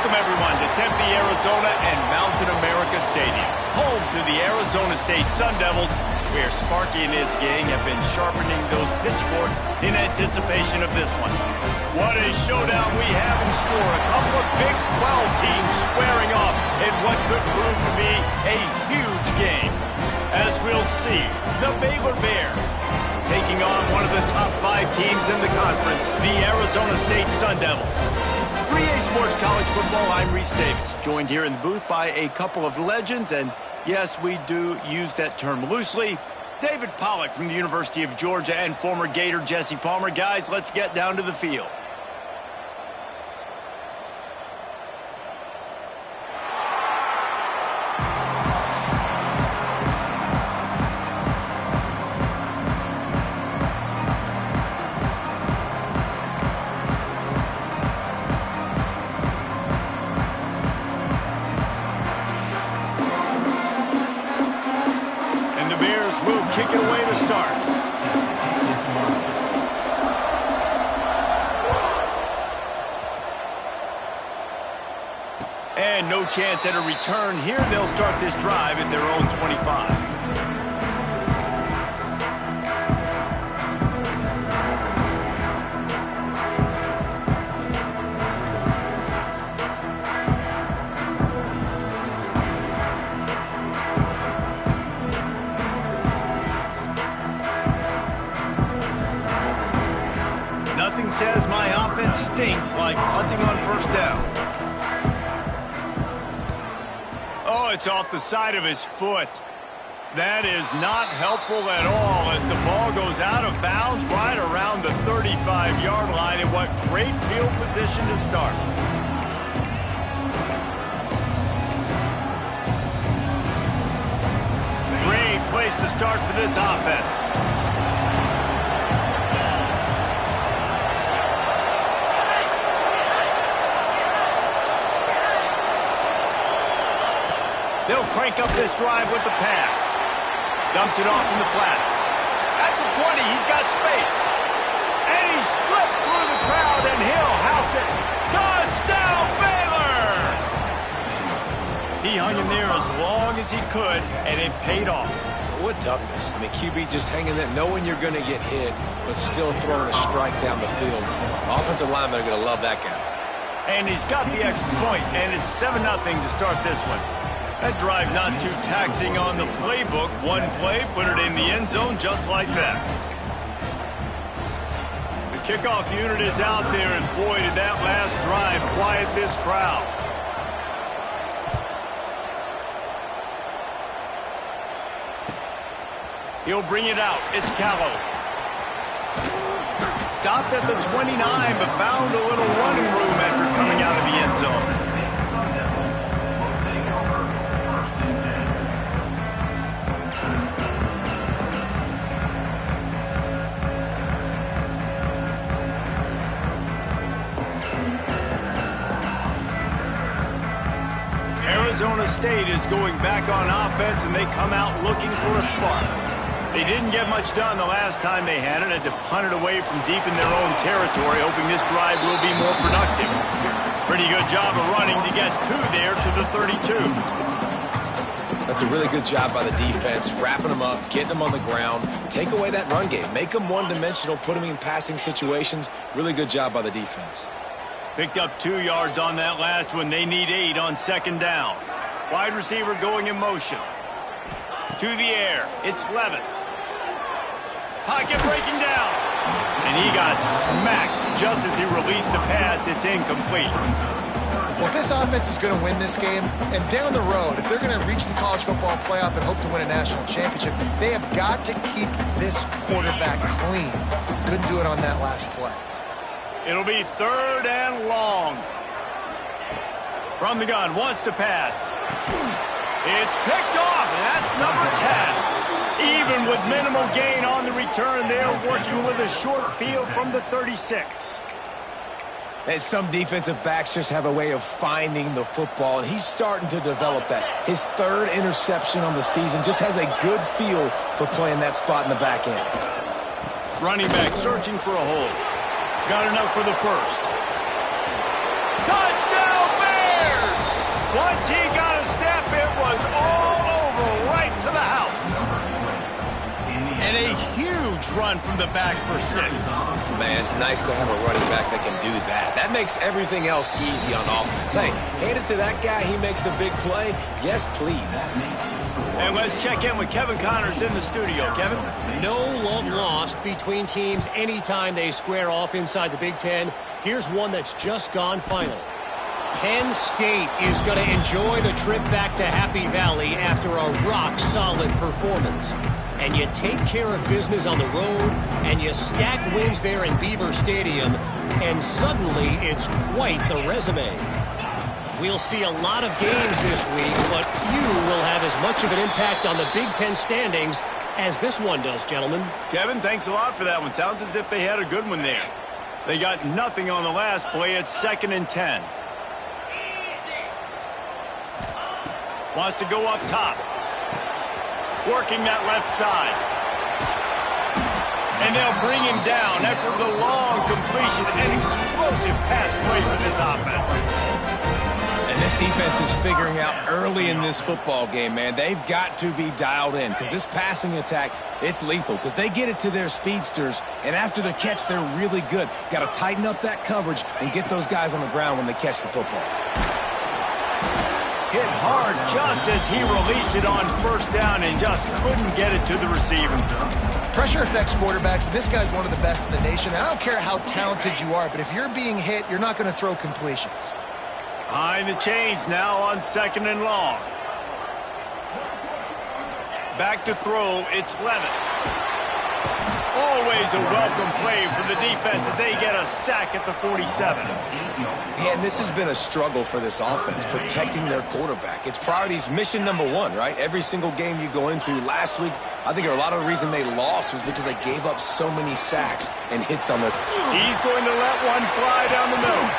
Welcome, everyone, to Tempe, Arizona and Mountain America Stadium, home to the Arizona State Sun Devils, where Sparky and his gang have been sharpening those pitchforks in anticipation of this one. What a showdown we have in store. A couple of Big 12 teams squaring off in what could prove to be a huge game. As we'll see, the Baylor Bears taking on one of the top 5 teams in the conference, the Arizona State Sun Devils. 3A Sports College Football, I'm Reese Davis, joined here in the booth by a couple of legends, and yes, we do use that term loosely. David Pollack from the University of Georgia and former Gator Jesse Palmer. Guys, let's get down to the field. Will kick it away to start. And no chance at a return here. They'll start this drive at their own 25. Nothing says my offense stinks like punting on first down. Oh, it's off the side of his foot. That is not helpful at all as the ball goes out of bounds right around the 35-yard line. And what great field position to start. Great place to start for this offense. They'll crank up this drive with the pass. Dumps it off in the flats. At the 20, he's got space. And he slipped through the crowd, and he'll house it. Touchdown, Baylor! He hung in there as long as he could, and it paid off. What toughness. I mean, QB just hanging there, knowing you're going to get hit, but still throwing a strike down the field. Offensive linemen are going to love that guy. And he's got the extra point, and it's 7-0 to start this one. That drive not too taxing on the playbook. One play, put it in the end zone just like that. The kickoff unit is out there, and boy, did that last drive quiet this crowd. He'll bring it out. It's Callow. Stopped at the 29, but found a little running room after coming out of the end zone. Arizona State is going back on offense, and they come out looking for a spark. They didn't get much done the last time they had it, had to punt it away from deep in their own territory, hoping this drive will be more productive. Pretty good job of running to get there to the 32. That's a really good job by the defense, wrapping them up, getting them on the ground, take away that run game, make them one-dimensional, put them in passing situations. Really good job by the defense. Picked up 2 yards on that last one. They need 8 on second down. Wide receiver going in motion. To the air. It's Levitt. Pocket breaking down. And he got smacked just as he released the pass. It's incomplete. Well, if this offense is going to win this game, and down the road, if they're going to reach the college football playoff and hope to win a national championship, they have got to keep this quarterback clean. Couldn't do it on that last play. It'll be 3rd and long. From the gun, wants to pass. It's picked off, and that's number 10. Even with minimal gain on the return, they're working with a short field from the 36. And some defensive backs just have a way of finding the football, and he's starting to develop that. His 3rd interception on the season, just has a good feel for playing that spot in the back end. Running back searching for a hole. Got enough for the first. Touchdown, Bears! Once he got a step, it was all over right to the house. And a huge run from the back for 6. Man, it's nice to have a running back that can do that. That makes everything else easy on offense. Hey, hand it to that guy. He makes a big play. Yes, please. And let's check in with Kevin Connors in the studio. Kevin? No love lost between teams anytime they square off inside the Big Ten. Here's one that's just gone final. Penn State is going to enjoy the trip back to Happy Valley after a rock-solid performance. And you take care of business on the road, and you stack wins there in Beaver Stadium, and suddenly it's quite the resume. We'll see a lot of games this week, but few will have as much of an impact on the Big Ten standings as this one does, gentlemen. Kevin, thanks a lot for that one. Sounds as if they had a good one there. They got nothing on the last play. It's 2nd and 10. Wants to go up top. Working that left side. And they'll bring him down after the long completion. An explosive pass play for this offense. And this defense is figuring out early in this football game, man. They've got to be dialed in because this passing attack, it's lethal because they get it to their speedsters, and after the catch, they're really good. Got to tighten up that coverage and get those guys on the ground when they catch the football. Hit hard just as he released it on 1st down and just couldn't get it to the receiver. Pressure affects quarterbacks, and this guy's one of the best in the nation. I don't care how talented you are, but if you're being hit, you're not going to throw completions. Behind the chains now on 2nd and long. Back to throw, it's Levitt. Always a welcome play for the defense as they get a sack at the 47. Yeah, and this has been a struggle for this offense, protecting their quarterback. It's priorities, mission #1, right? Every single game you go into. Last week, I think a lot of the reason they lost was because they gave up so many sacks and hits on their... He's going to let one fly down the middle.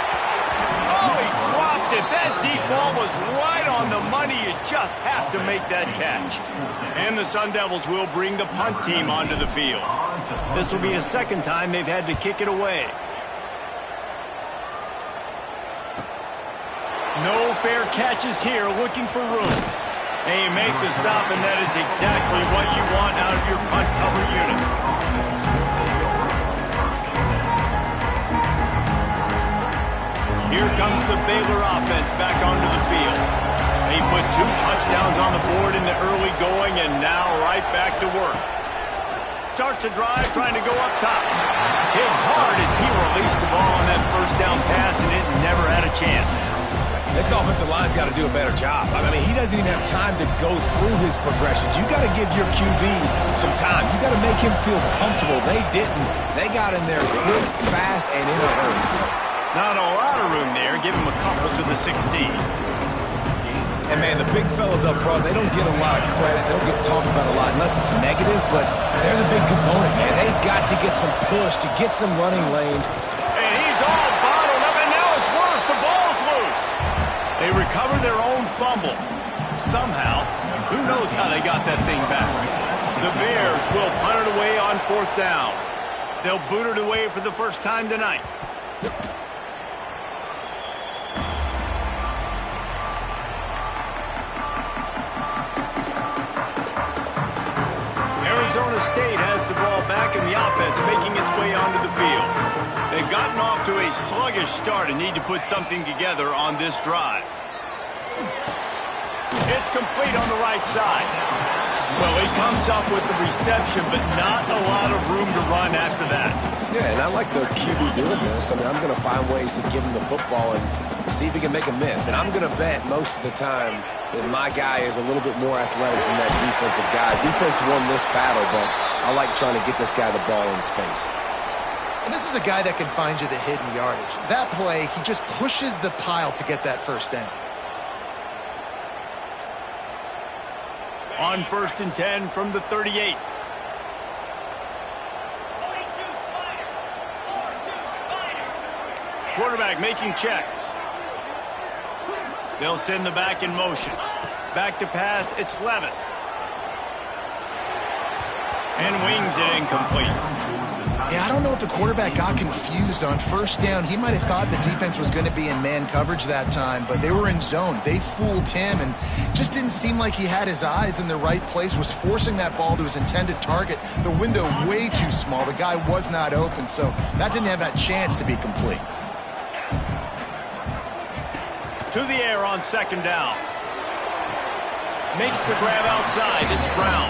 Oh, he dropped it. That deep ball was right on the money. You just have to make that catch. And the Sun Devils will bring the punt team onto the field. This will be the 2nd time they've had to kick it away. No fair catches here, looking for room. And you make the stop, and that is exactly what you want out of your punt cover unit. Here comes the Baylor offense back onto the field. They put 2 touchdowns on the board in the early going, and now right back to work. Starts a drive, trying to go up top. Hit hard as he released the ball on that 1st down pass, and it never had a chance. This offensive line's got to do a better job. I mean, he doesn't even have time to go through his progressions. You got to give your QB some time. You got to make him feel comfortable. They didn't. They got in there quick, fast, and in a hurry. Not a lot of room there. Give him a couple to the 16. And, man, the big fellas up front, they don't get a lot of credit. They don't get talked about a lot unless it's negative, but they're the big component, man. They've got to get some push to get some running lane. And he's all bottled up, and now it's worse. The ball's loose. They recover their own fumble. Somehow, who knows how they got that thing back. The Bears will punt it away on 4th down. They'll boot it away for the 1st time tonight. Arizona State has the ball back in the offense, making its way onto the field. They've gotten off to a sluggish start and need to put something together on this drive. It's complete on the right side. Well, he comes up with the reception, but not a lot of room to run after that. Yeah, and I like the QB doing this. I mean, I'm going to find ways to give him the football and see if he can make a miss. And I'm going to bet most of the time that my guy is a little bit more athletic than that defensive guy. Defense won this battle, but I like trying to get this guy the ball in space. And this is a guy that can find you the hidden yardage. That play, he just pushes the pile to get that 1st down. On 1st and 10 from the 38. Quarterback making checks. They'll send the back in motion. Back to pass, it's Levitt. And wings it incomplete. Yeah, I don't know if the quarterback got confused on first down. He might have thought the defense was going to be in man coverage that time, but they were in zone. They fooled him and just didn't seem like he had his eyes in the right place, was forcing that ball to his intended target. The window way too small. The guy was not open, so that didn't have that chance to be complete. To the air on second down. Makes the grab outside. It's Brown.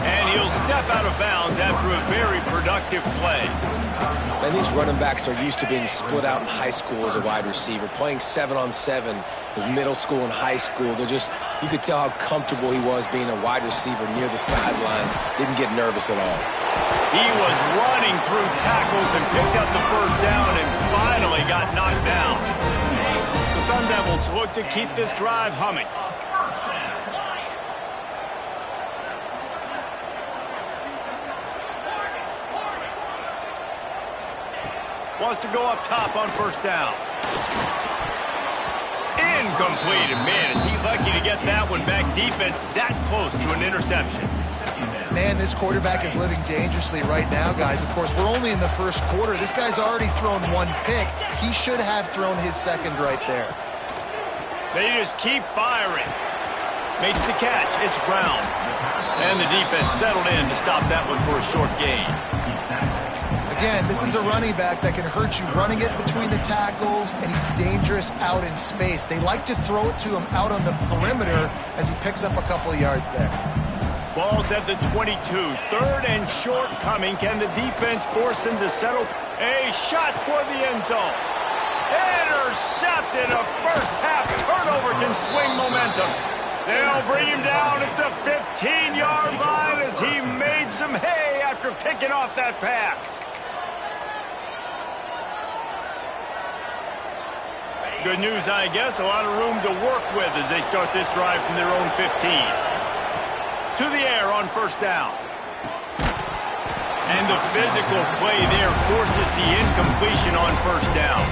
And he'll step out of bounds after a very productive play. And these running backs are used to being split out in high school as a wide receiver. Playing 7-on-7 as middle school and high school. You could tell how comfortable he was being a wide receiver near the sidelines. Didn't get nervous at all. He was running through tackles and picked up the first down and finally got knocked down. The Sun Devils look to keep this drive humming. Wants to go up top on first down. Incomplete. And man, is he lucky to get that one back. Defense that close to an interception. Man, this quarterback is living dangerously right now, guys. Of course, we're only in the first quarter. This guy's already thrown one pick. He should have thrown his second right there. They just keep firing. Makes the catch. It's Brown. And the defense settled in to stop that one for a short gain. Again, this is a running back that can hurt you running it between the tackles, and he's dangerous out in space. They like to throw it to him out on the perimeter as he picks up a couple of yards there. Ball's at the 22. Third and short coming. Can the defense force him to settle? A shot toward the end zone. Intercepted. A first half turnover can swing momentum. They'll bring him down at the 15-yard line as he made some hay after picking off that pass. Good news, I guess. A lot of room to work with as they start this drive from their own 15. To the air on first down. And the physical play there forces the incompletion on first down.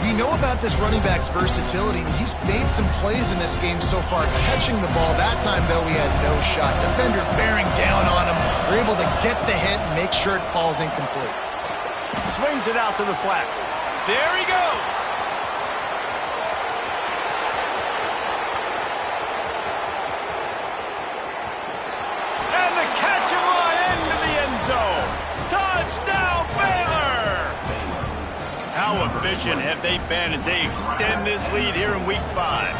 We know about this running back's versatility. He's made some plays in this game so far, catching the ball. That time, though, he had no shot. Defender bearing down on him. They're able to get the hit and make sure it falls incomplete. Swings it out to the flat. There he goes. Catch him on into the end zone. Touchdown, Baylor! How efficient have they been as they extend this lead here in Week 5?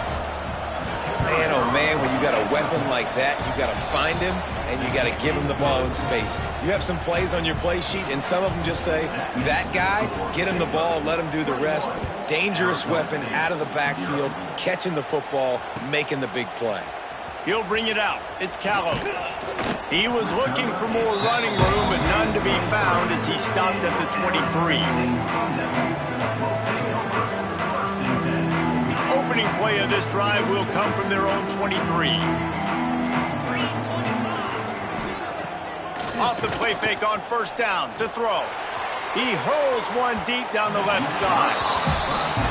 Man, oh man, when you got a weapon like that, you got to find him and you got to give him the ball in space. You have some plays on your play sheet, and some of them just say, that guy, get him the ball, let him do the rest. Dangerous weapon out of the backfield, catching the football, making the big play. He'll bring it out. It's Callow. He was looking for more running room, but none to be found as he stopped at the 23. Opening play of this drive will come from their own 23. Off the play fake on first down to throw. He hurls one deep down the left side.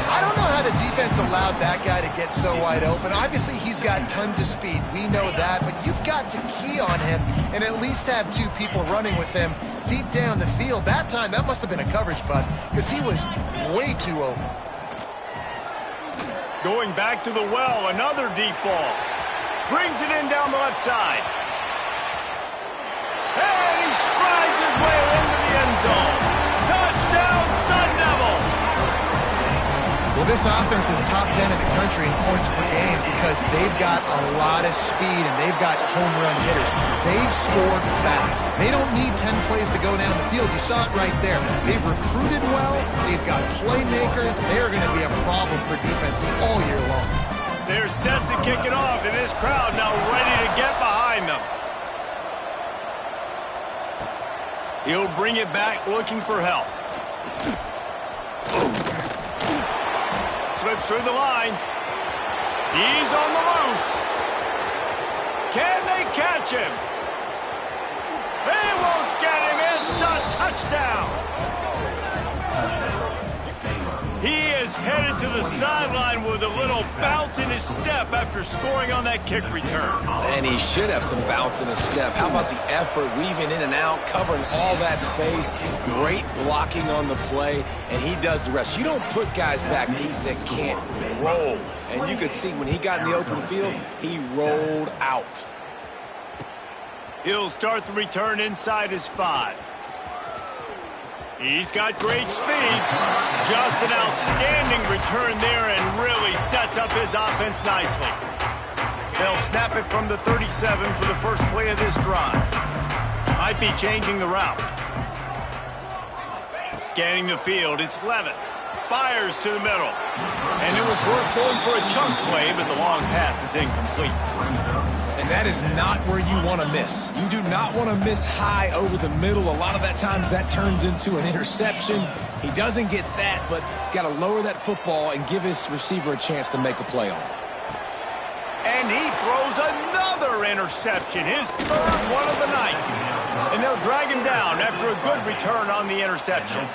I don't know how the defense allowed that guy to get so wide open. Obviously, he's got tons of speed. We know that, but you've got to key on him and at least have two people running with him deep down the field. That time, that must have been a coverage bust because he was way too open. Going back to the well, another deep ball. Brings it in down the left side. And he strides his way into the end zone. Touchdown, Sun Devils! Well, this offense is top 10 in the country in points per game because they've got a lot of speed and they've got home run hitters. They score fast. They don't need 10 plays to go down the field. You saw it right there. They've recruited well. They've got playmakers. They're going to be a problem for defenses all year long. They're set to kick it off, and this crowd now ready to get behind them. He'll bring it back looking for help. Slips through the line. He's on the loose. Can they catch him? They won't get him. It's a touchdown. He is is headed to the sideline with a little bounce in his step after scoring on that kick return. And he should have some bounce in his step. How about the effort, weaving in and out, covering all that space, great blocking on the play, and he does the rest. You don't put guys back deep that can't roll. And you could see when he got in the open field, he rolled out. He'll start the return inside his 5. He's got great speed. Just an outstanding return there and really sets up his offense nicely. They'll snap it from the 37 for the first play of this drive. Might be changing the route. Scanning the field, it's Levitt. Fires to the middle. And it was worth going for a chunk play, but the long pass is incomplete. And that is not where you want to miss. You do not want to miss high over the middle. A lot of that times that turns into an interception. He doesn't get that, but he's got to lower that football and give his receiver a chance to make a play on it. And he throws another interception, his third one of the night. And they'll drag him down after a good return on the interception.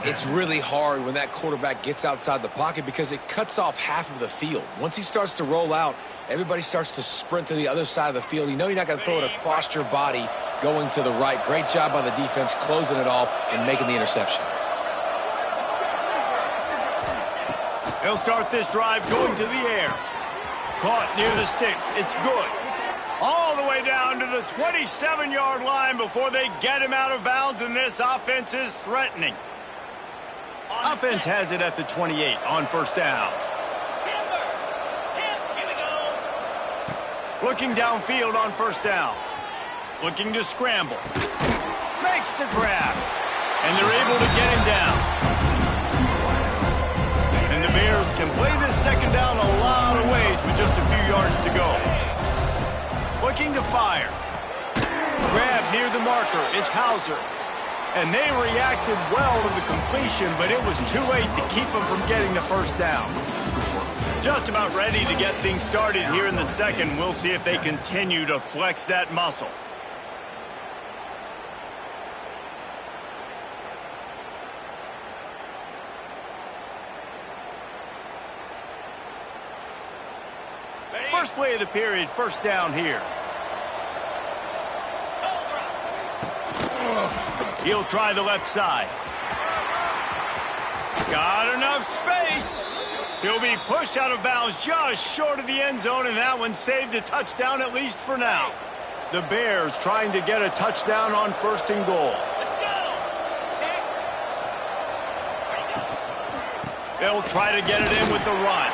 It's really hard when that quarterback gets outside the pocket because it cuts off half of the field. Once he starts to roll out, everybody starts to sprint to the other side of the field. You know you're not going to throw it across your body going to the right. Great job by the defense closing it off and making the interception. They'll start this drive going to the air. Caught near the sticks. It's good. All the way down to the 27-yard line before they get him out of bounds, and this offense is threatening. Offense has it at the 28 on first down. Looking downfield on first down. Looking to scramble. Makes the grab. And they're able to get him down. And the Bears can play this second down a lot of ways with just a few yards to go. Looking to fire. Grab near the marker. It's Hauser. And they reacted well to the completion, but it was too late to keep them from getting the first down. Just about ready to get things started here in the second. We'll see if they continue to flex that muscle. First play of the period, first down here. He'll try the left side. Got enough space. He'll be pushed out of bounds just short of the end zone, and that one saved a touchdown at least for now. The Bears trying to get a touchdown on first and goal. Let's go. They'll try to get it in with the run.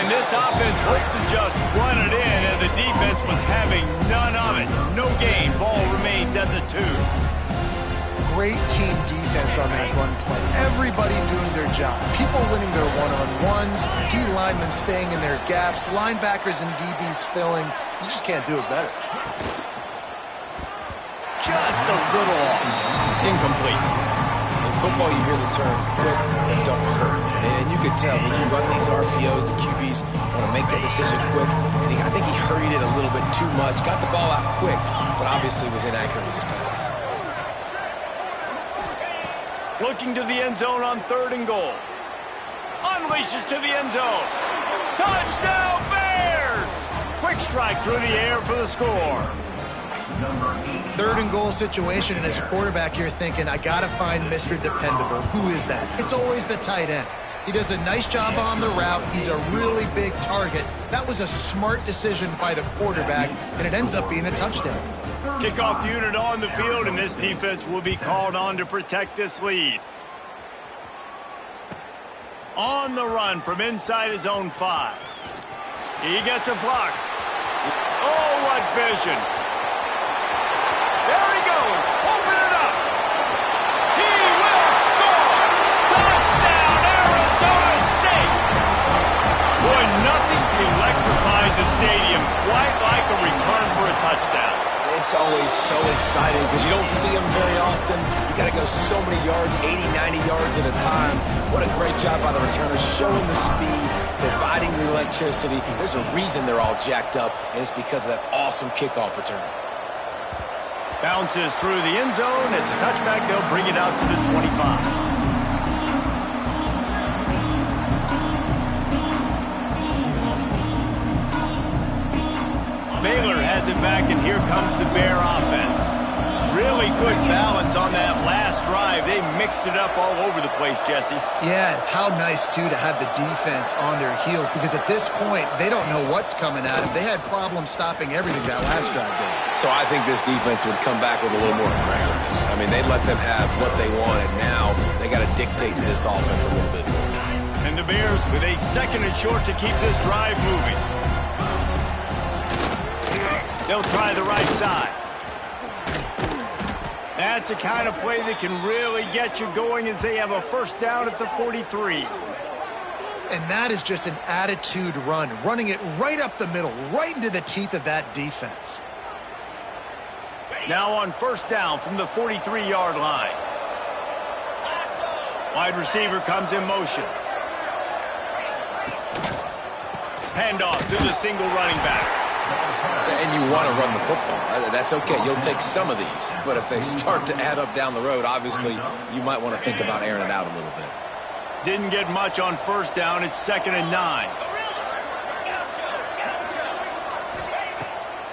And this offense hoped to just run it in, and the defense was having none of it. No gain. Ball remains at the 2. Great team defense on that run play. Everybody doing their job. People winning their one-on-ones, D linemen staying in their gaps, linebackers and DBs filling. You just can't do it better. Just a little off. Incomplete. In football, you hear the term quick and don't hurt. And you can tell when you run these RPOs, the QBs want to make that decision quick. And I think he hurried it a little bit too much. Got the ball out quick, but obviously was inaccurate with his pass. Looking to the end zone on third and goal. Unleashes to the end zone. Touchdown Bears! Quick strike through the air for the score. Third and goal situation, and as a quarterback, you're thinking, I got to find Mr. Dependable. Who is that? It's always the tight end. He does a nice job on the route. He's a really big target. That was a smart decision by the quarterback, and it ends up being a touchdown. Kickoff unit on the field, and this defense will be called on to protect this lead. On the run from inside his own 5. He gets a block. Oh, what vision. There he goes. Open it up. He will score. Touchdown, Arizona State. Boy, nothing electrifies a stadium quite like a return for a touchdown. It's always so exciting because you don't see them very often. You got to go so many yards, 80, 90 yards at a time. What a great job by the returners, showing the speed, providing the electricity. There's a reason they're all jacked up, and it's because of that awesome kickoff return. Bounces through the end zone. It's a touchback. They'll bring it out to the 25. here comes the Bear offense. Really good balance on that last drive. They mixed it up all over the place, Jesse. Yeah, how nice, too, to have the defense on their heels, because at this point, they don't know what's coming at them. They had problems stopping everything that last drive did. So I think this defense would come back with a little more aggressiveness. I mean, they let them have what they wanted. Now they got to dictate to this offense a little bit more. And the Bears with a 2nd and short to keep this drive moving. They'll try the right side. That's the kind of play that can really get you going as they have a 1st down at the 43. And that is just an attitude run, running it right up the middle, right into the teeth of that defense. Now on 1st down from the 43-yard line. Wide receiver comes in motion. Handoff to the single running back. And you want to run the football. That's okay. You'll take some of these. But if they start to add up down the road, obviously, you might want to think about airing it out a little bit. Didn't get much on 1st down. It's 2nd and 9.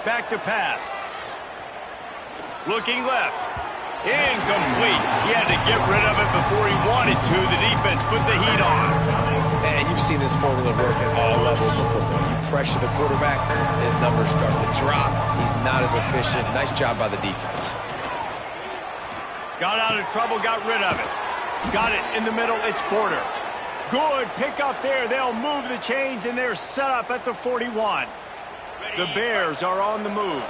Back to pass. Looking left. Incomplete. He had to get rid of it before he wanted to. The defense put the heat on. And you've seen this formula work at all levels of football. You pressure the quarterback, his numbers start to drop. He's not as efficient. Nice job by the defense. Got out of trouble, got rid of it. Got it in the middle, it's Porter. Good pick up there. They'll move the chains, and they're set up at the 41. The Bears are on the move.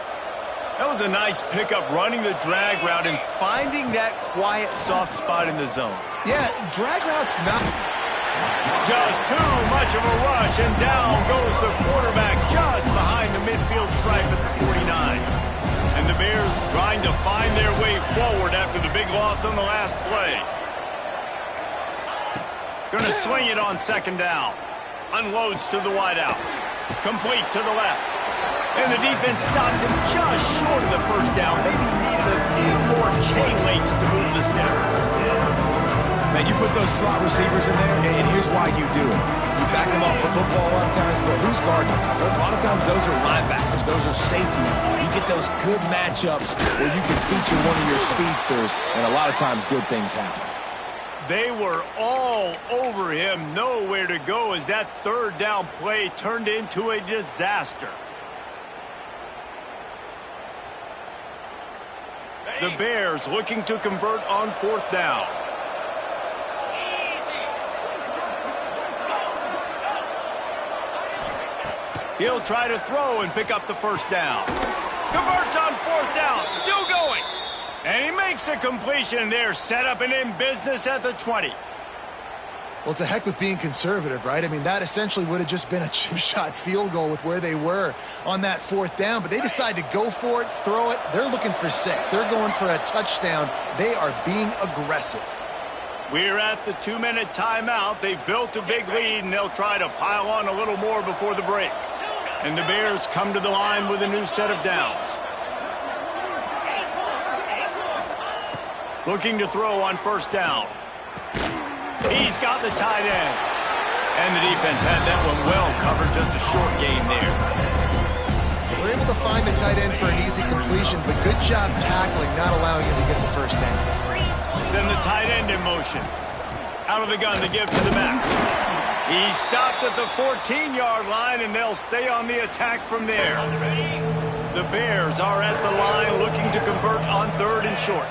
That was a nice pickup, running the drag route and finding that quiet, soft spot in the zone. Yeah, drag route's not... Just too much of a rush, and down goes the quarterback just behind the midfield stripe at the 49. And the Bears trying to find their way forward after the big loss on the last play. Going to swing it on 2nd down. Unloads to the wideout. Complete to the left. And the defense stops him just short of the 1st down. Maybe needed a few more chain links to move the sticks. Man, you put those slot receivers in there, and here's why you do it. You back them off the football a lot of times, but who's guarding them? A lot of times those are linebackers. Those are safeties. You get those good matchups where you can feature one of your speedsters, and a lot of times good things happen. They were all over him, nowhere to go as that 3rd down play turned into a disaster. The Bears looking to convert on 4th down. He'll try to throw and pick up the 1st down. Converts on 4th down, still going. And he makes a completion there, set up and in business at the 20. Well, to heck with being conservative, right? I mean, that essentially would have just been a chip shot field goal with where they were on that 4th down. But they decide to go for it, throw it. They're looking for 6. They're going for a touchdown. They are being aggressive. We're at the 2-minute timeout. They've built a big lead, and they'll try to pile on a little more before the break. And the Bears come to the line with a new set of downs. Looking to throw on 1st down. He's got the tight end. And the defense had that one well covered, just a short game there. They're able to find the tight end for an easy completion, but good job tackling, not allowing him to get the 1st down. Send the tight end in motion. Out of the gun to give to the back. He stopped at the 14-yard line, and they'll stay on the attack from there. The Bears are at the line looking to convert on 3rd and short.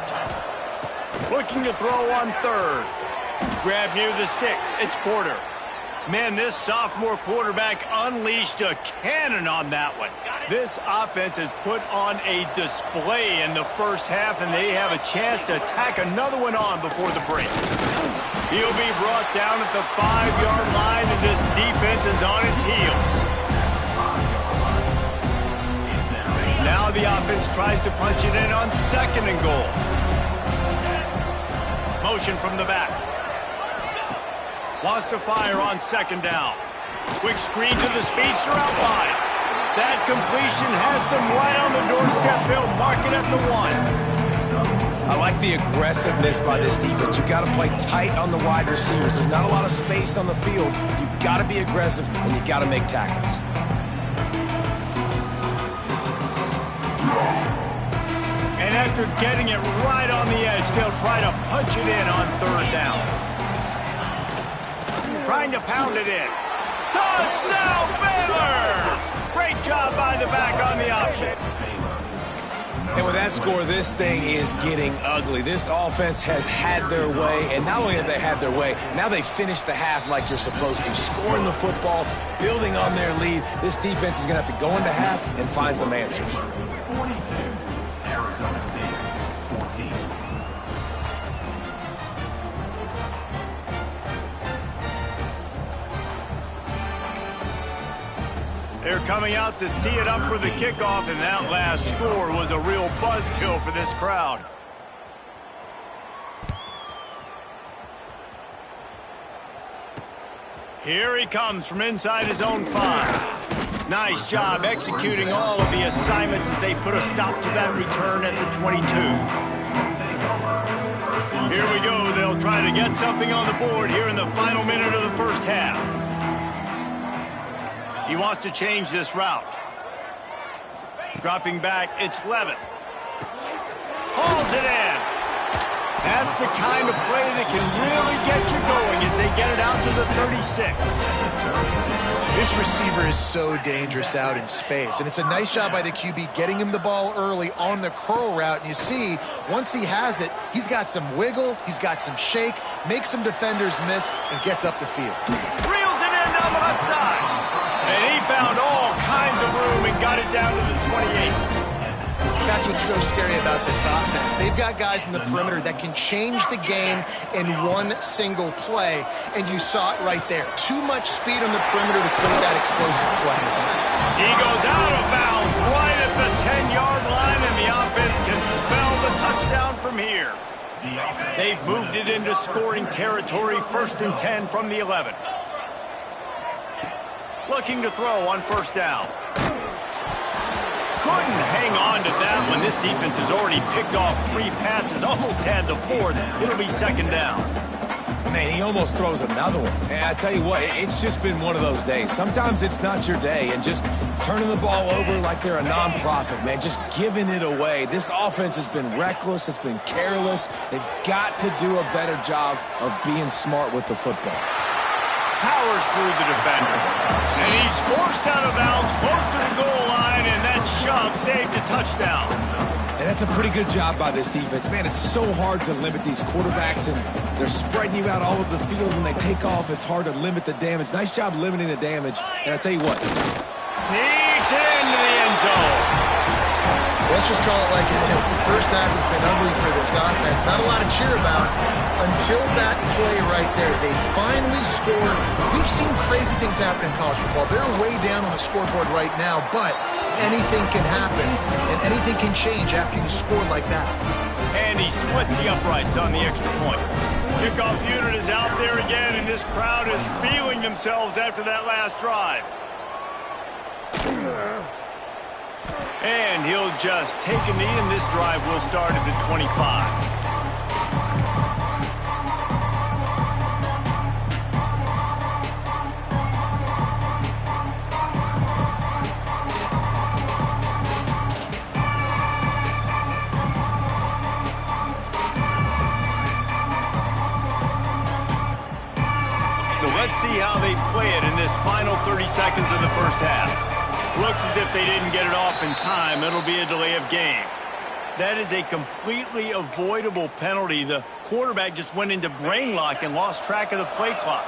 Looking to throw on 3rd. Grab near the sticks. It's Porter. Man, this sophomore quarterback unleashed a cannon on that one. This offense has put on a display in the 1st half, and they have a chance to tack another one on before the break. He'll be brought down at the 5-yard line, and this defense is on its heels. Now the offense tries to punch it in on 2nd and goal. Motion from the back. Wants to fire on 2nd down. Quick screen to the speedster out wide. That completion has them right on the doorstep. They'll mark it at the 1. I like the aggressiveness by this defense. You got to play tight on the wide receivers. There's not a lot of space on the field. You got to be aggressive, and you got to make tackles. After getting it right on the edge, they'll try to punch it in on third down. Trying to pound it in. Touchdown, Baylor! Great job by the back on the option. And with that score, this thing is getting ugly. This offense has had their way, and not only have they had their way, now they finish the half like you're supposed to, scoring the football, building on their lead. This defense is going to have to go into half and find some answers. 42, Arizona State, 14. They're coming out to tee it up for the kickoff, and that last score was a real buzzkill for this crowd. Here he comes from inside his own 5. Nice job executing all of the assignments as they put a stop to that return at the 22. Here we go. They'll try to get something on the board here in the final minute of the first half. He wants to change this route. Dropping back, it's Levitt. Hauls it in. That's the kind of play that can really get you going as they get it out to the 36. This receiver is so dangerous out in space, and it's a nice job by the QB getting him the ball early on the curl route. And you see, once he has it, he's got some wiggle, he's got some shake, makes some defenders miss, and gets up the field. Reels it in down the left side. And he found all kinds of room and got it down to the 28. That's what's so scary about this offense. They've got guys in the perimeter that can change the game in one single play, and you saw it right there. Too much speed on the perimeter to create that explosive play. He goes out of bounds right at the 10-yard line, and the offense can spell the touchdown from here. They've moved it into scoring territory, 1st and 10 from the 11. Looking to throw on first down. Couldn't hang on to that one. This defense has already picked off 3 passes, almost had the 4th. It'll be 2nd down. Man, he almost throws another one. And I tell you what, it's just been one of those days. Sometimes it's not your day, and just turning the ball over like they're a nonprofit, man, just giving it away. This offense has been reckless. It's been careless. They've got to do a better job of being smart with the football. Powers through the defender. And he's forced out of bounds close to the goal line, and that shove saved a touchdown. And that's a pretty good job by this defense. Man, it's so hard to limit these quarterbacks, and they're spreading you out all over the field. When they take off, it's hard to limit the damage. Nice job limiting the damage. And I tell you what. Sneaks into the end zone. Let's just call it like it is. The first half has been ugly for this offense. Not a lot to cheer about until that play right there. They finally scored. We've seen crazy things happen in college football. They're way down on the scoreboard right now, but anything can happen, and anything can change after you score like that. And he splits the uprights on the extra point. Kickoff unit is out there again, and this crowd is feeling themselves after that last drive. And he'll just take a knee, and this drive will start at the 25. So let's see how they play it in this final 30 seconds of the first half. Looks as if they didn't get it off in time. It'll be a delay of game. That is a completely avoidable penalty. The quarterback just went into brain lock and lost track of the play clock.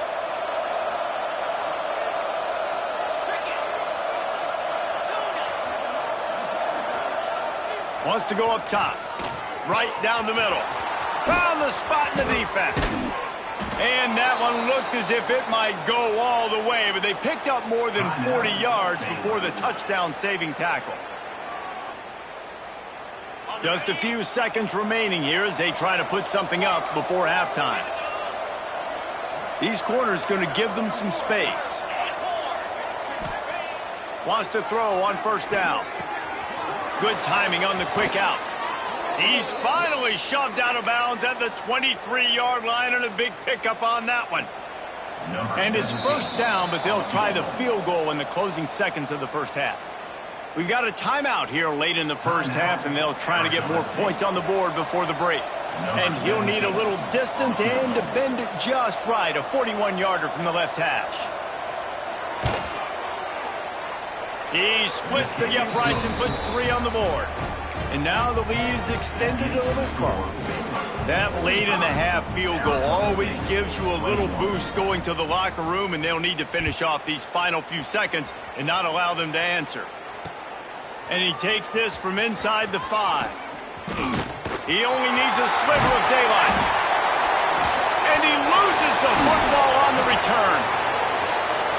Wants to go up top. Right down the middle. Found the spot in the defense. And that one looked as if it might go all the way, but they picked up more than 40 yards before the touchdown-saving tackle. Just a few seconds remaining here as they try to put something up before halftime. These corners going to give them some space. Wants to throw on first down. Good timing on the quick out. He's finally shoved out of bounds at the 23-yard line, and a big pickup on that one. And it's first down, but they'll try the field goal in the closing seconds of the first half. We've got a timeout here late in the first half, and they'll try to get more points on the board before the break. And he'll need a little distance and to bend it just right. A 41-yarder from the left hash. He splits the uprights and puts 3 on the board. And now the lead is extended a little further. That late in the half field goal always gives you a little boost going to the locker room, and they'll need to finish off these final few seconds and not allow them to answer. And he takes this from inside the 5. He only needs a sliver of daylight. And he loses the football on the return.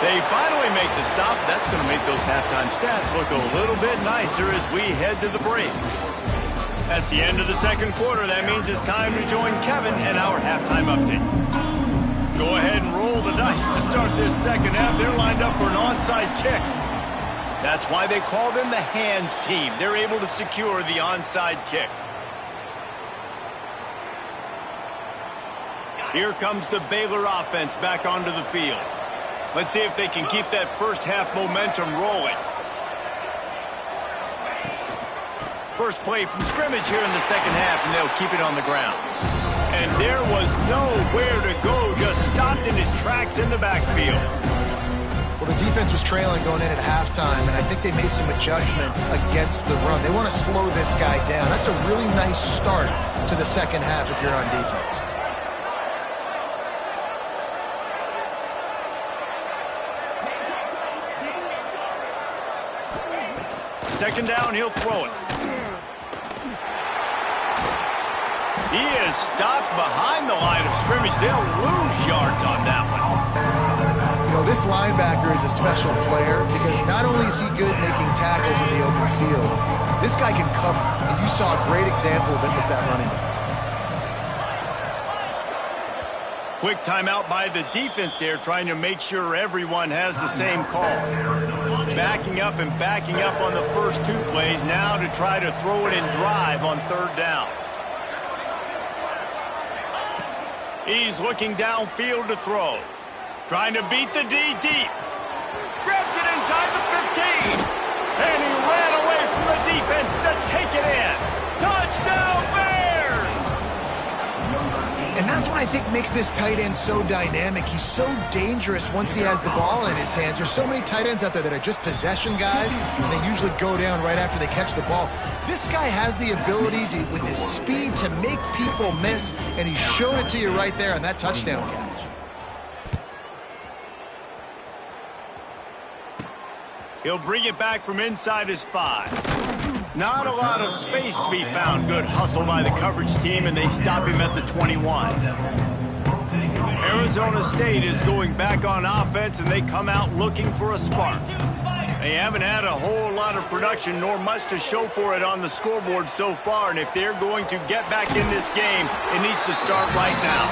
They finally make the stop. That's going to make those halftime stats look a little bit nicer as we head to the break. That's the end of the second quarter. That means it's time to join Kevin and our halftime update. Go ahead and roll the dice to start this second half. They're lined up for an onside kick. That's why they call them the hands team. They're able to secure the onside kick. Here comes the Baylor offense back onto the field. Let's see if they can keep that first half momentum rolling. First play from scrimmage here in the second half, and they'll keep it on the ground. And there was nowhere to go, just stopped in his tracks in the backfield. Well, the defense was trailing going in at halftime, and I think they made some adjustments against the run. They want to slow this guy down. That's a really nice start to the second half if you're on defense. Second down, he'll throw it. He is stopped behind the line of scrimmage. They'll lose yards on that one. You know, this linebacker is a special player because not only is he good making tackles in the open field, this guy can cover. And you saw a great example of it with that running back. Quick timeout by the defense there, trying to make sure everyone has the same call. Backing up and backing up on the first 2 plays, now to try to throw it and drive on third down. He's looking downfield to throw. Trying to beat the D deep. Grabs it inside the 15. And he ran away from the defense to take it in. Touchdown, Bears! And that's what I think makes this tight end so dynamic. He's so dangerous once he has the ball in his hands. There's so many tight ends out there that are just possession guys, and they usually go down right after they catch the ball. This guy has the ability to, with his speed, to make people miss, and he showed it to you right there on that touchdown catch. He'll bring it back from inside his 5. Not a lot of space to be found. Good hustle by the coverage team, and they stop him at the 21. Arizona State is going back on offense, and they come out looking for a spark. They haven't had a whole lot of production, nor much to show for it on the scoreboard so far, and if they're going to get back in this game, it needs to start right now.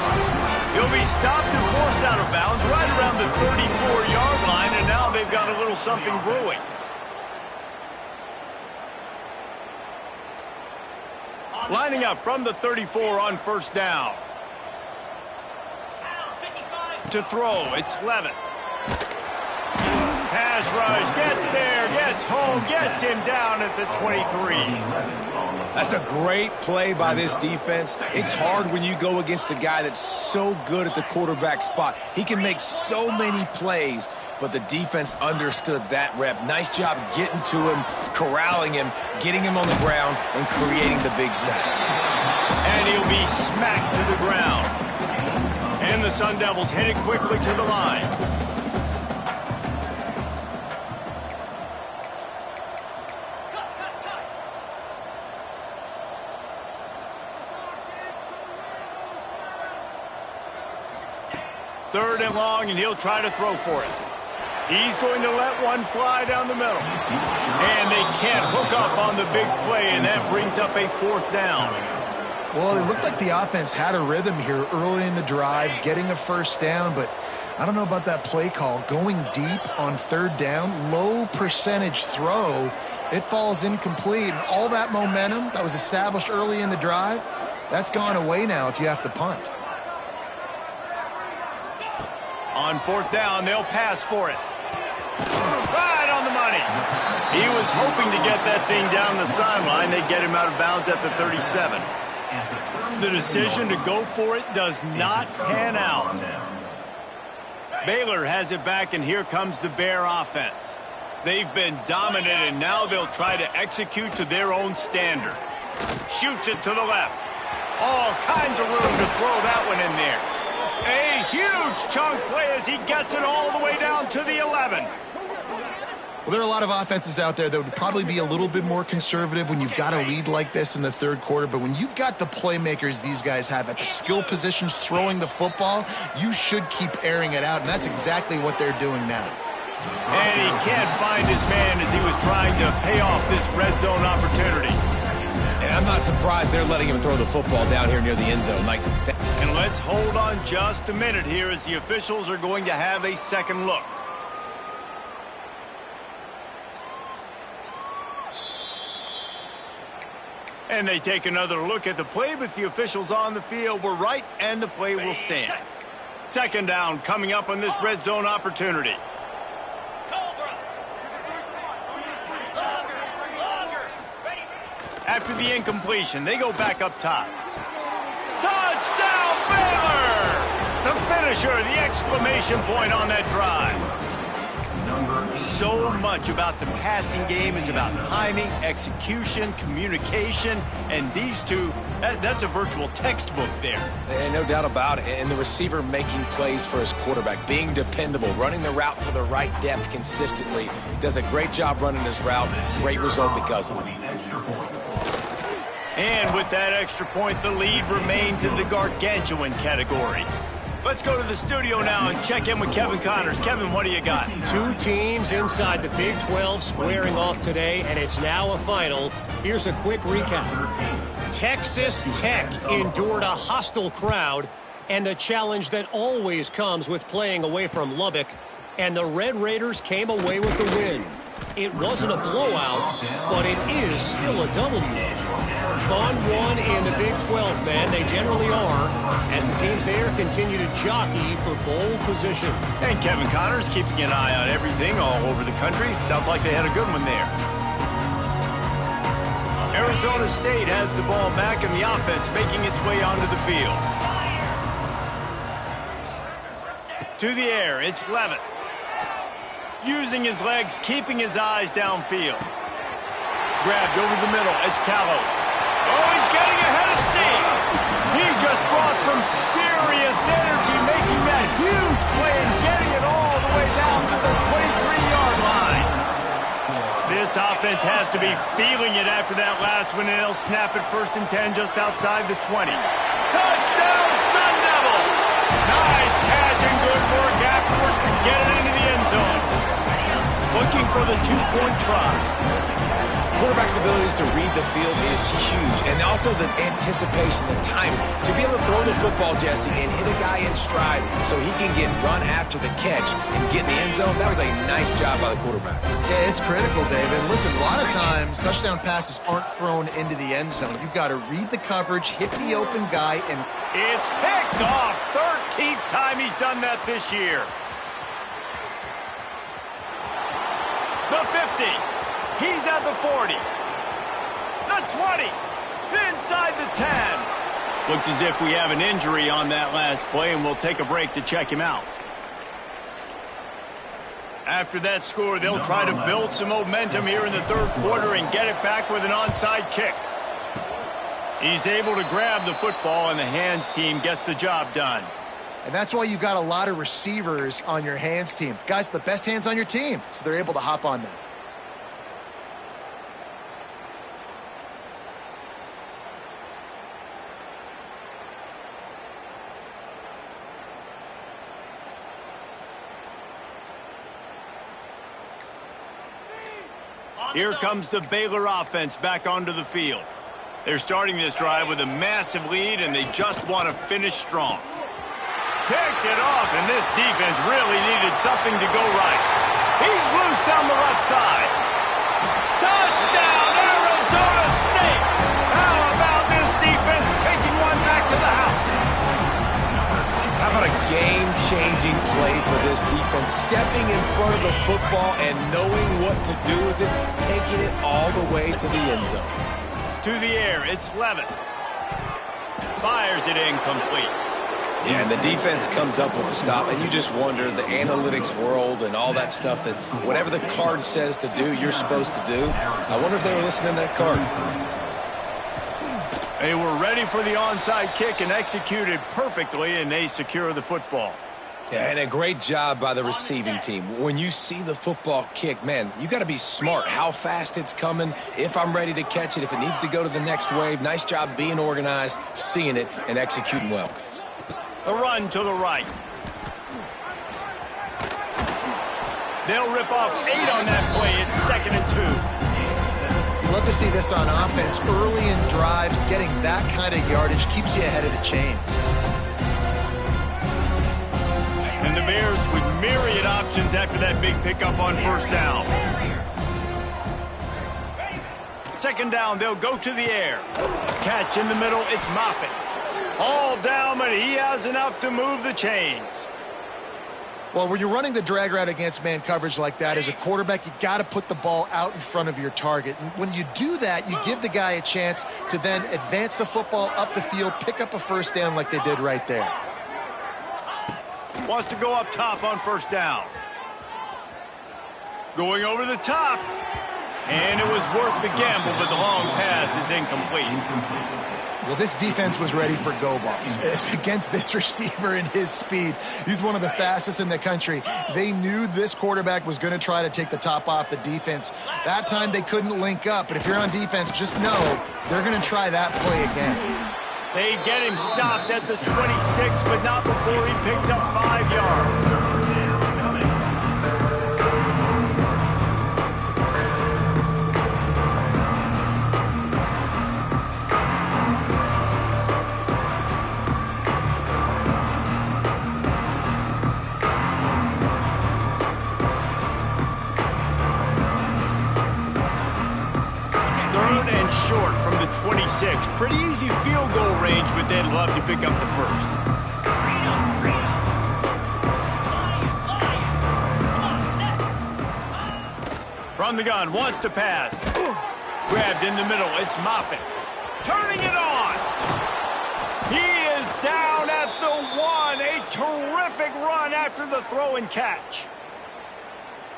He'll be stopped and forced out of bounds right around the 34-yard line, and now they've got a little something brewing. Lining up from the 34 on first down. To throw, it's Levitt. Pass rush, gets there, gets home, gets him down at the 23. That's a great play by this defense. It's hard when you go against a guy that's so good at the quarterback spot. He can make so many plays, but the defense understood that rep. Nice job getting to him, corralling him, getting him on the ground, and creating the big sack. And he'll be smacked to the ground. And the Sun Devils headed quickly to the line. Third and long, and he'll try to throw for it. He's going to let one fly down the middle. And they can't hook up on the big play, and that brings up a fourth down. Well, it looked like the offense had a rhythm here early in the drive, getting a first down, but I don't know about that play call. Going deep on third down, low percentage throw, it falls incomplete, and all that momentum that was established early in the drive, that's gone away now if you have to punt. On fourth down, they'll pass for it. Right on the money. He was hoping to get that thing down the sideline. They get him out of bounds at the 37. The decision to go for it does not pan out. Baylor has it back, and here comes the Bear offense. They've been dominant, and now they'll try to execute to their own standard. Shoots it to the left. All kinds of room to throw that one in there. A huge chunk play as he gets it all the way down to the 11. Well, there are a lot of offenses out there that would probably be a little bit more conservative when you've got a lead like this in the third quarter. But when you've got the playmakers these guys have at the skill positions throwing the football, you should keep airing it out. And that's exactly what they're doing now. And he can't find his man as he was trying to pay off this red zone opportunity. And I'm not surprised they're letting him throw the football down here near the end zone. And let's hold on just a minute here as the officials are going to have a second look. And they take another look at the play, but the officials on the field were right, and the play will stand. Second down coming up on this red zone opportunity. After the incompletion, they go back up top. Touchdown, Baylor! The finisher, the exclamation point on that drive. So much about the passing game is about timing, execution, communication, and these two, that's a virtual textbook there. And no doubt about it. And the receiver making plays for his quarterback, being dependable, running the route to the right depth consistently. Does a great job running his route. Great result because of it. And with that extra point, the lead remains in the gargantuan category. Let's go to the studio now and check in with Kevin Connors. Kevin, what do you got? Two teams inside the Big 12 squaring off today, and it's now a final. Here's a quick recap. Texas Tech endured a hostile crowd and the challenge that always comes with playing away from Lubbock, and the Red Raiders came away with the win. It wasn't a blowout, but it is still a W. Fun one in the Big 12, man. They generally are, as the teams there continue to jockey for bowl position. And Kevin Connors keeping an eye on everything all over the country. Sounds like they had a good one there. Arizona State has the ball back, and the offense making its way onto the field. To the air, it's Levitt. Using his legs, keeping his eyes downfield. Grabbed over the middle, it's Callow. Oh, he's getting ahead of steam. He just brought some serious energy, making that huge play and getting it all the way down to the 23-yard line. This offense has to be feeling it after that last one, and they'll snap it 1st and 10 just outside the 20. Touchdown, Sun Devils! Nice catch and good work afterwards to get it into the end zone. Looking for the two-point try. Quarterback's abilities to read the field is huge, and also the anticipation, the timing. To be able to throw the football, Jesse, and hit a guy in stride so he can get run after the catch and get in the end zone, that was a nice job by the quarterback. Yeah, it's critical, David. Listen, a lot of times touchdown passes aren't thrown into the end zone. You've got to read the coverage, hit the open guy, and... It's picked off. 13th time he's done that this year. The 50. He's at the 40. The 20. Inside the 10. Looks as if we have an injury on that last play, and we'll take a break to check him out. After that score, they'll try to build some momentum here in the third quarter and get it back with an onside kick. He's able to grab the football, and the hands team gets the job done. And that's why you've got a lot of receivers on your hands team. Guys, the best hands on your team, so they're able to hop on that. Here comes the Baylor offense back onto the field. They're starting this drive with a massive lead, and they just want to finish strong. Picked it off, and this defense really needed something to go right. He's loose down the left side. Touchdown, Arizona State! How about this defense taking one back to the house? How about a game-changing play for this defense? Stepping in front of the football and knowing what to do with it, taking it all the way to the end zone. To the air, it's Levin. Fires it incomplete. Yeah, and the defense comes up with the stop, and you just wonder, the analytics world and all that stuff, that whatever the card says to do, you're supposed to do. I wonder if they were listening to that card. They were ready for the onside kick and executed perfectly, and they secure the football. Yeah, and a great job by the receiving team. When you see the football kick, man, you got to be smart how fast it's coming, if I'm ready to catch it, if it needs to go to the next wave. Nice job being organized, seeing it, and executing well. The run to the right. They'll rip off 8 on that play. It's 2nd and 2. You love to see this on offense. Early in drives, getting that kind of yardage keeps you ahead of the chains. And the Bears with myriad options after that big pickup on first down. 2nd down, they'll go to the air. Catch in the middle, it's Moffitt. All down, but he has enough to move the chains. Well, when you're running the drag route against man coverage like that, as a quarterback, you got to put the ball out in front of your target. And when you do that, you give the guy a chance to then advance the football up the field, pick up a first down like they did right there. Wants to go up top on first down. Going over the top. And it was worth the gamble, but the long pass is incomplete. Well, this defense was ready for go balls. Against this receiver and his speed, he's one of the fastest in the country. They knew this quarterback was going to try to take the top off the defense. That time they couldn't link up, but if you're on defense, just know they're going to try that play again. They get him stopped at the 26, but not before he picks up 5 yards. Short from the 26. Pretty easy field goal range, but they'd love to pick up the first. From the gun, wants to pass. Grabbed in the middle, it's Moffitt. Turning it on. He is down at the 1. A terrific run after the throw and catch.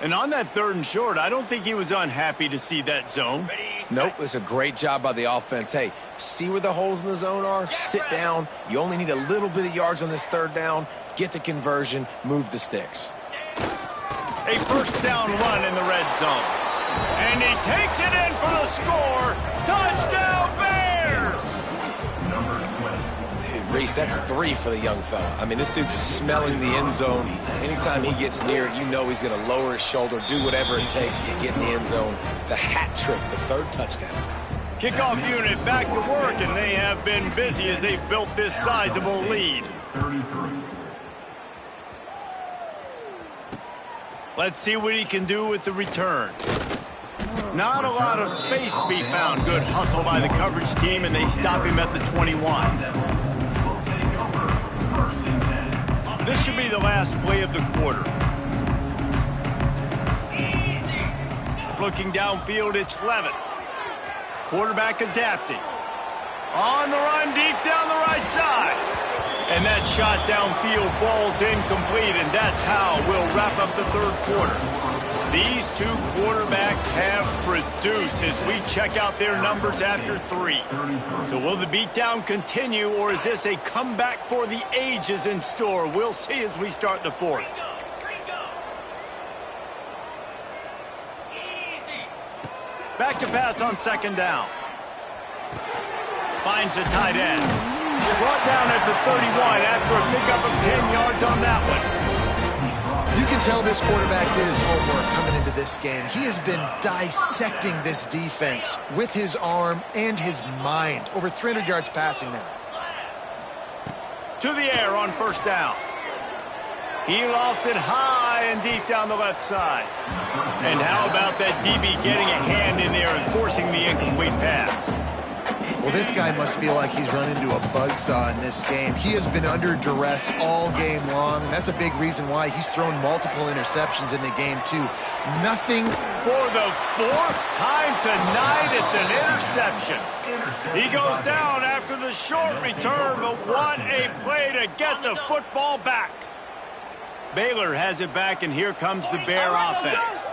And on that 3rd and short, I don't think he was unhappy to see that zone. Nope, it's a great job by the offense. Hey, see where the holes in the zone are? Sit down. You only need a little bit of yards on this 3rd down. Get the conversion, move the sticks. A first down run in the red zone. And he takes it in for the score. Touchdown, Bears! Dude, Reese, that's 3 for the young fella. I mean, this dude's smelling the end zone. Anytime he gets near it, you know he's going to lower his shoulder, do whatever it takes to get in the end zone. The hat trick, the 3rd touchdown. Kickoff unit back to work, and they have been busy as they've built this sizable lead. 33. Let's see what he can do with the return. Not a lot of space to be found. Good hustle by the coverage team, and they stop him at the 21. This should be the last play of the quarter. Looking downfield, it's Levin. Quarterback adapting. On the run, deep down the right side. And that shot downfield falls incomplete, and that's how we'll wrap up the 3rd quarter. These 2 quarterbacks have produced as we check out their numbers after 3. So will the beatdown continue, or is this a comeback for the ages in store? We'll see as we start the 4th. Back to pass on 2nd down. Finds a tight end. Brought down at the 31 after a pickup of 10 yards on that one. You can tell this quarterback did his homework coming into this game. He has been dissecting this defense with his arm and his mind. Over 300 yards passing now. To the air on first down. He lofts it high and deep down the left side. And how about that DB getting a hand in there and forcing the incomplete pass? Well, this guy must feel like he's run into a buzzsaw in this game. He has been under duress all game long, and that's a big reason why he's thrown multiple interceptions in the game, too. Nothing. For the fourth time tonight, it's an interception. He goes down after the short return, but what a play to get the football back. Baylor has it back, and here comes the Bear offense.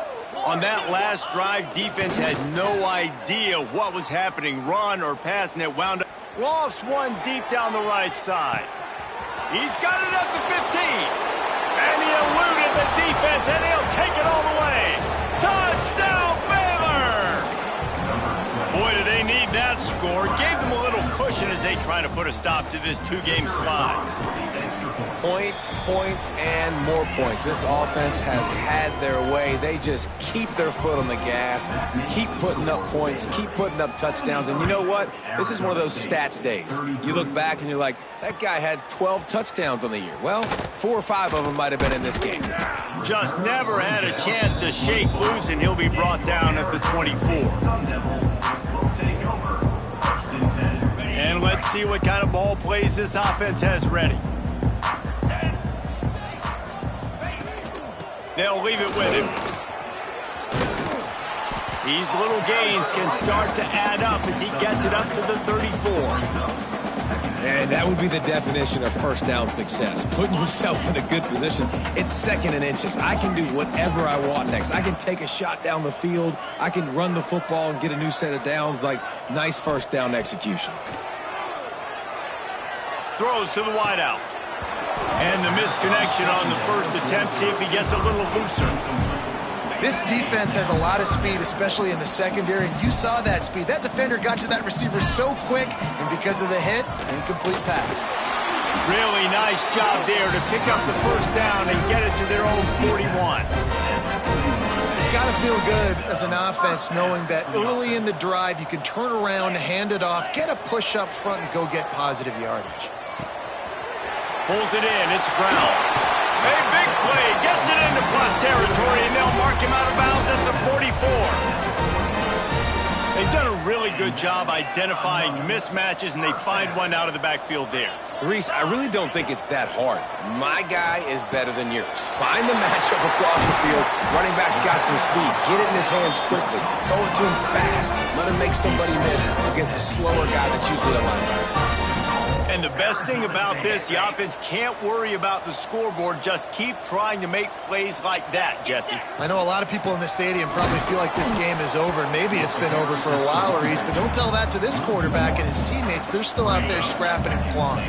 On that last drive, defense had no idea what was happening, run or pass, and it wound up. Lofts one deep down the right side. He's got it at the 15. And he eluded the defense, and he'll take it all the way. Touchdown, Baylor! Boy, do they need that score. Gave them a little cushion as they try to put a stop to this two-game slide. Points, points, and more points. This offense has had their way. They just keep their foot on the gas, keep putting up points, keep putting up touchdowns. And you know what? This is one of those stats days. You look back and you're like, that guy had 12 touchdowns on the year. Well, 4 or 5 of them might have been in this game. Just never had a chance to shake loose, and he'll be brought down at the 24. And let's see what kind of ball plays this offense has ready. They'll leave it with him. These little gains can start to add up as he gets it up to the 34. And that would be the definition of first down success. Putting yourself in a good position. It's 2nd and inches. I can do whatever I want next. I can take a shot down the field. I can run the football and get a new set of downs. Like, nice first down execution. Throws to the wideout. And the misconnection on the first attempt. See if he gets a little looser. This defense has a lot of speed, especially in the secondary, and you saw that speed. That defender got to that receiver so quick, and because of the hit, incomplete pass. Really nice job there to pick up the first down and get it to their own 41. It's got to feel good as an offense knowing that early in the drive you can turn around, hand it off, get a push up front, and go get positive yardage. Pulls it in. It's Brown. A big play. Gets it into plus territory, and they'll mark him out of bounds at the 44. They've done a really good job identifying mismatches, and they find one out of the backfield there. Reese, I really don't think it's that hard. My guy is better than yours. Find the matchup across the field. Running back's got some speed. Get it in his hands quickly. Throw it to him fast. Let him make somebody miss against a slower guy that's usually a linebacker. And the best thing about this, the offense can't worry about the scoreboard. Just keep trying to make plays like that, Jesse. I know a lot of people in the stadium probably feel like this game is over. Maybe it's been over for a while, Reese, but don't tell that to this quarterback and his teammates. They're still out there scrapping and clawing.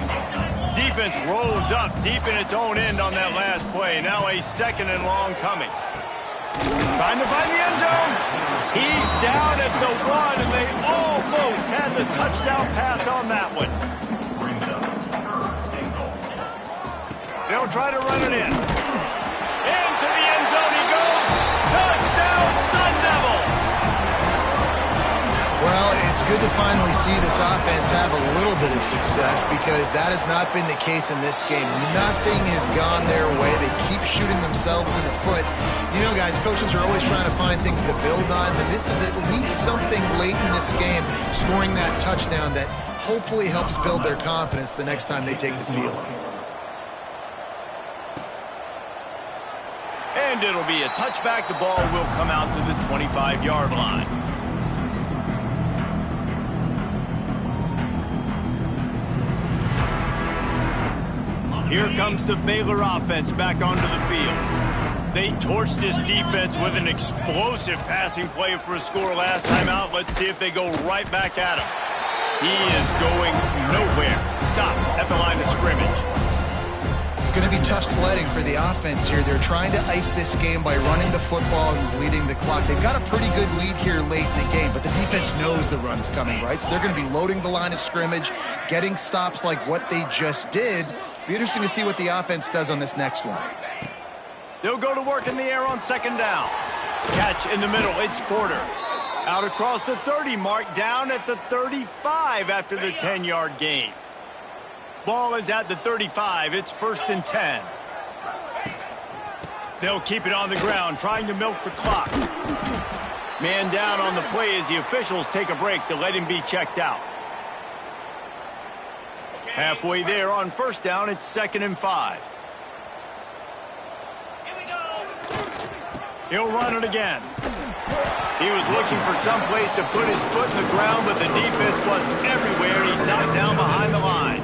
Defense rolls up deep in its own end on that last play. Now a 2nd and long coming. Trying to find the end zone. He's down at the 1, and they almost had the touchdown pass on that one. They'll try to run it in. Into the end zone he goes. Touchdown, Sun Devils! Well, it's good to finally see this offense have a little bit of success because that has not been the case in this game. Nothing has gone their way. They keep shooting themselves in the foot. You know, guys, coaches are always trying to find things to build on, and this is at least something late in this game, scoring that touchdown that hopefully helps build their confidence the next time they take the field. And it'll be a touchback. The ball will come out to the 25-yard line. Here comes the Baylor offense back onto the field. They torched this defense with an explosive passing play for a score last time out. Let's see if they go right back at him. He is going nowhere. Stop at the line of scrimmage. It's going to be tough sledding for the offense here. They're trying to ice this game by running the football and bleeding the clock. They've got a pretty good lead here late in the game, but the defense knows the run's coming, right? So they're going to be loading the line of scrimmage, getting stops like what they just did. Be interesting to see what the offense does on this next one. They'll go to work in the air on 2nd down. Catch in the middle. It's Porter. Out across the 30 mark, down at the 35 after the 10-yard gain. Ball is at the 35. It's 1st and 10. They'll keep it on the ground, trying to milk the clock. Man down on the play as the officials take a break to let him be checked out. Halfway there on first down, it's 2nd and 5. He'll run it again. He was looking for some place to put his foot in the ground, but the defense was everywhere. He's knocked down behind the line.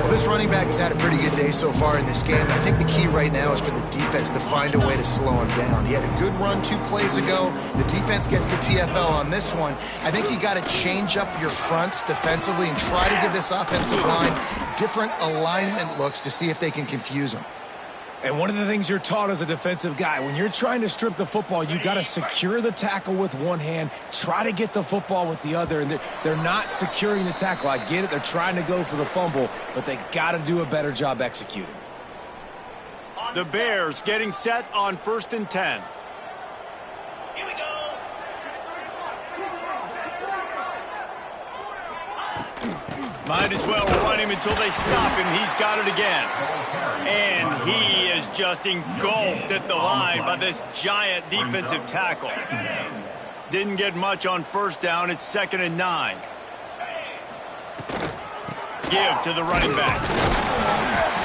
Well, this running back has had a pretty good day so far in this game. I think the key right now is for the defense to find a way to slow him down. He had a good run 2 plays ago. The defense gets the TFL on this one. I think you got to change up your fronts defensively and try to give this offensive line different alignment looks to see if they can confuse him. And one of the things you're taught as a defensive guy, when you're trying to strip the football, you got to secure the tackle with one hand, try to get the football with the other, and they're not securing the tackle. I get it. They're trying to go for the fumble, but they got to do a better job executing. The Bears getting set on 1st and 10. Might as well run him until they stop him. He's got it again. And he is just engulfed at the line by this giant defensive tackle. Didn't get much on first down. It's 2nd and 9. Give to the running back.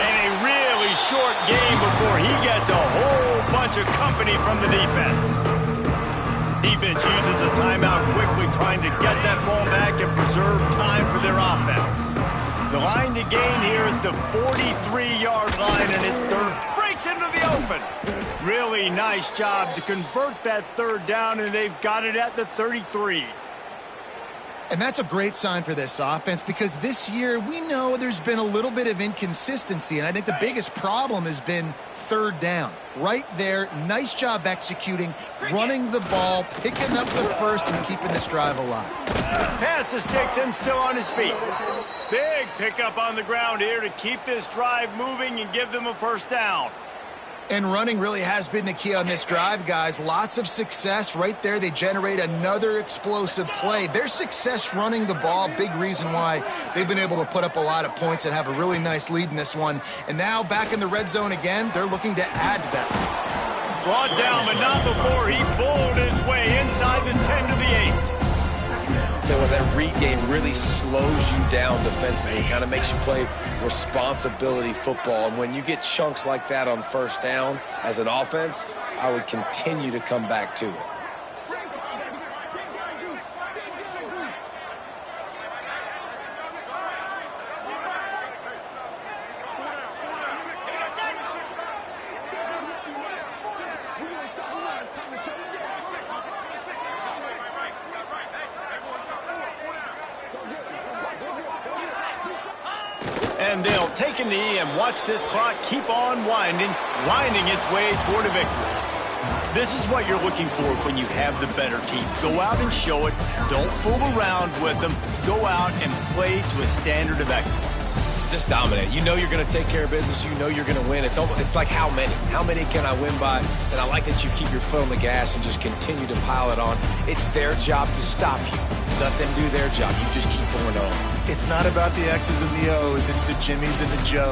And a really short game before he gets a whole bunch of company from the defense. Defense uses a timeout quickly, trying to get that ball back and preserve time for their offense. The line to gain here is the 43-yard line, and it's third. Breaks into the open. Really nice job to convert that 3rd down, and they've got it at the 33. And that's a great sign for this offense because this year we know there's been a little bit of inconsistency, and I think the biggest problem has been 3rd down. Right there, nice job executing, running the ball, picking up the first, and keeping this drive alive. Pass the sticks and still on his feet. Big pickup on the ground here to keep this drive moving and give them a 1st down. And running really has been the key on this drive, guys. Lots of success right there. They generate another explosive play. Their success running the ball, big reason why they've been able to put up a lot of points and have a really nice lead in this one. And now back in the red zone again, they're looking to add to that. Brought down, but not before he bowled his way inside the 10 to the 8. So that read game really slows you down defensively. It kind of makes you play responsibility football. And when you get chunks like that on 1st down as an offense, I would continue to come back to it. And they'll take a knee and watch this clock keep on winding its way toward a victory. This is what you're looking for when you have the better team. Go out and show it. Don't fool around with them. Go out and play to a standard of excellence. Just dominate. You know you're going to take care of business. You know you're going to win. It's like how many? How many can I win by? And I like that you keep your foot on the gas and just continue to pile it on. It's their job to stop you. Let them do their job. You just keep going on. It's not about the X's and the O's. It's the Jimmies and the Joes.